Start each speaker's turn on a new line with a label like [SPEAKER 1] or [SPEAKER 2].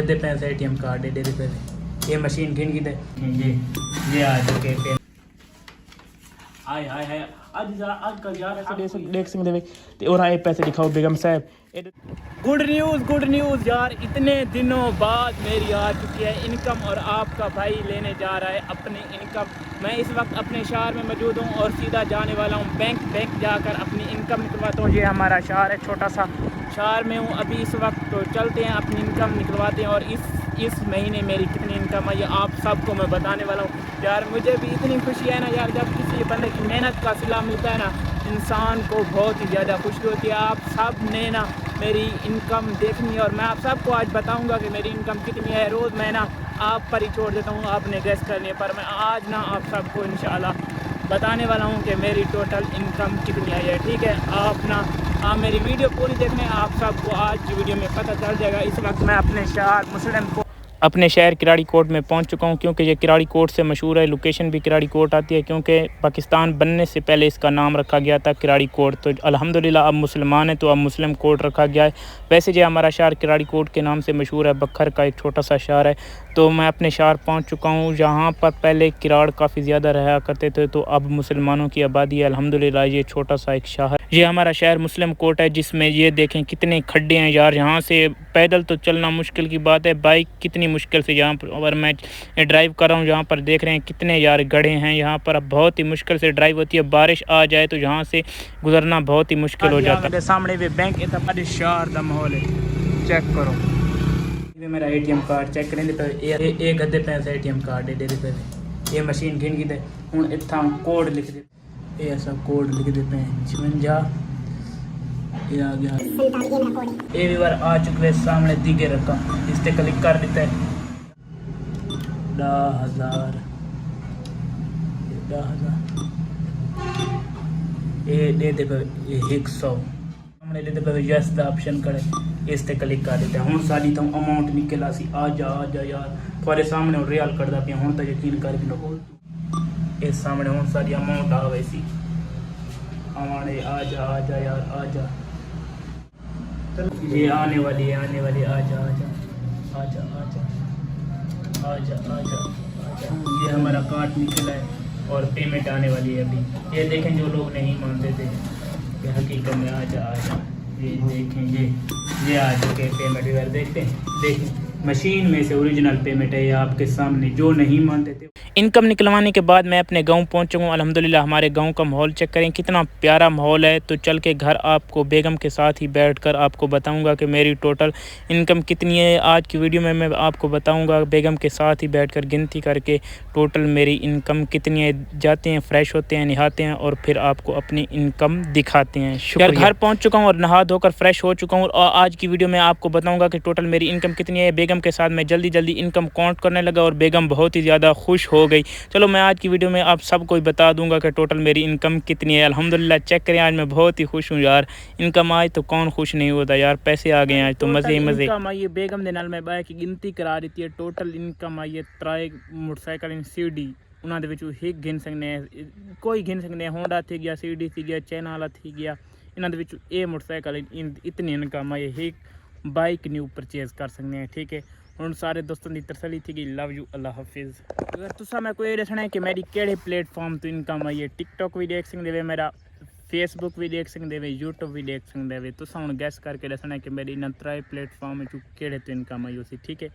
[SPEAKER 1] दे पैसे ATM card दे दे पैसे ये मशीन गिन की दे ये आ चुके पे हाय हाय हाय आज का यार ऐसे देख सकते हैं ते और आए पैसे दिखाओ बेगम साहब। गुड न्यूज़ यार, इतने दिनों बाद मेरी आ चुकी है इनकम और आपका भाई लेने जा रहा है अपनी इनकम। मैं इस वक्त अपने शहर में मौजूद हूँ और सीधा जाने वाला हूँ बैंक जाकर अपनी इनकम निकलवाता हूँ। ये हमारा शहर है, छोटा सा शहर में हूँ अभी इस वक्त। तो चलते हैं अपनी इनकम निकलवाते हैं और इस महीने मेरी कितनी इनकम है ये आप सबको मैं बताने वाला हूँ। यार मुझे भी इतनी खुशी है ना यार, जब किसी बंदे की मेहनत का सिला मिलता है ना इंसान को बहुत ही ज़्यादा खुशी होती है। आप सब ने ना मेरी इनकम देखनी है और मैं आप सबको आज बताऊंगा कि मेरी इनकम कितनी है। रोज़ मैं ना आप पर ही छोड़ देता हूँ आपने गेस करने पर, मैं आज ना आप सबको इंशाल्लाह बताने वाला हूँ कि मेरी टोटल इनकम कितनी आई है। ठीक है, आप मेरी वीडियो पूरी देखने, आप सबको आज की वीडियो में पता चल जाएगा। इस वक्त मैं अपने शहर किराड़ी कोट में पहुंच चुका हूं, क्योंकि ये किराड़ी कोट से मशहूर है। लोकेशन भी किराड़ी कोट आती है, क्योंकि पाकिस्तान बनने से पहले इसका नाम रखा गया था किराड़ी कोट। तो अल्हम्दुलिल्लाह अब मुसलमान है तो अब मुस्लिम कोट रखा गया है। वैसे जो हमारा शहर किराड़ी कोट के नाम से मशहूर है, बखर का एक छोटा सा शहर है। तो मैं अपने शहर पहुँच चुका हूँ, जहाँ पर पहले किराड़ काफ़ी ज़्यादा रहा करते थे, तो अब मुसलमानों की आबादी है अल्हम्दुलिल्लाह। ये छोटा सा एक शहर, ये हमारा शहर मुस्लिम कोट है, जिसमें ये देखें कितने खड्डे हैं यार। यहाँ से पैदल तो चलना मुश्किल की बात है, बाइक कितनी मुश्किल से यहाँ पर मैं ड्राइव कर रहा हूँ। यहाँ पर देख रहे हैं कितने यार गड्ढे हैं यहाँ पर, अब बहुत ही मुश्किल से ड्राइव होती है। बारिश आ जाए तो यहाँ से गुजरना बहुत ही मुश्किल हो जाता है। सामने भी बैंक इतना शहर का माहौल है, चेक करो। मेरा एटीएम कार्ड चेक करें तो एक अद्धे पैसे एटीएम कार्ड दे दे पैसे ये मशीन गिन की दे हूँ इतना कोड लिख दे, ये ऐसा कोड लिख देते हैं 56 ये आ गया। ये भी बार आ चुके हैं सामने दिखे रकम, इस पर क्लिक कर देता है 10,000 ये दे दे ये 100 सामने दे दे यस द ऑप्शन करे, इस पर क्लिक कर देते हैं। हूँ सारी तो अमाउंट निकला सी आ जा यार थोड़े सामने रियल करता पिया हूँ तो यकीन कर भी इस सामने हूँ सारी अमाउंट आ गई सी हमारे आ जा यार आ जा, ये आने वाली है आ जा ये हमारा कार्ड निकला है और पेमेंट आने वाली है अभी। ये देखें जो लोग नहीं मानते थे कि हकीकत में आ जा ये देखें ये आ चुके पेमेंट वगैरह देखते हैं, देखें मशीन में से ओरिजिनल पेमेंट है ये आपके सामने, जो नहीं मानते थे। इनकम निकलवाने के बाद मैं अपने गांव पहुंच चुका हूँ अल्हम्दुलिल्लाह। हमारे गांव का माहौल चेक करें कितना प्यारा माहौल है। तो चल के घर आपको बेगम के साथ ही बैठकर आपको बताऊंगा कि मेरी टोटल इनकम कितनी है। आज की वीडियो में मैं आपको बताऊंगा बेगम के साथ ही बैठकर गिनती करके टोटल मेरी इनकम कितनी है। जाते हैं, फ्रेश होते हैं, नहाते हैं और फिर आपको अपनी इनकम दिखाते हैं। शुक्रिया। घर पहुँच चुका हूँ और नहा धोकर फ्रेश हो चुका हूँ और आज की वीडियो में आपको बताऊँगा कि टोटल मेरी इनकम कितनी है। बेगम के साथ मैं जल्दी इनकम काउंट करने लगा और बेगम बहुत ही ज़्यादा खुश हो गई। चलो मैं आज की वीडियो में आप सबको ही बता दूंगा कि टोटल मेरी इनकम कितनी है। अल्हम्दुलिल्लाह चेक करें, आज मैं बहुत ही खुश हूँ यार। इनकम आज तो कौन खुश नहीं होता यार, पैसे आ गए आज तो मज़े ही मज़े। इनकम आई है बेगम के नाल मैं बाय की गिनती करा दी है। टोटल इनकम आई है 3 मोटरसाइकिल इन सीडी उन्होंने एक गिन सकने कोई गिन सकने होंडा थी गया, सीडी थी गया, चाइना वाला थी गया। इन्होंने ये मोटरसाइकिल इतनी इनकम आई है, एक बाइक न्यू परचेज कर सकते हैं। ठीक है, उन सारे दोस्तों की तरसली थी कि लव यू अल्लाह हाफिज़। अगर तुसा मैं कोई दसना है कि मेरी केड़े प्लेटफॉर्म तो इनकम आई है, टिकटॉक भी देख सकते वे, मेरा फेसबुक भी देख सकते वे, यूट्यूब भी देख सकते वे। तुसा हुण गैस करके दसना है कि मेरी इन 3 प्लेटफॉर्म केड़े तो इनकम आई उसी। ठीक है।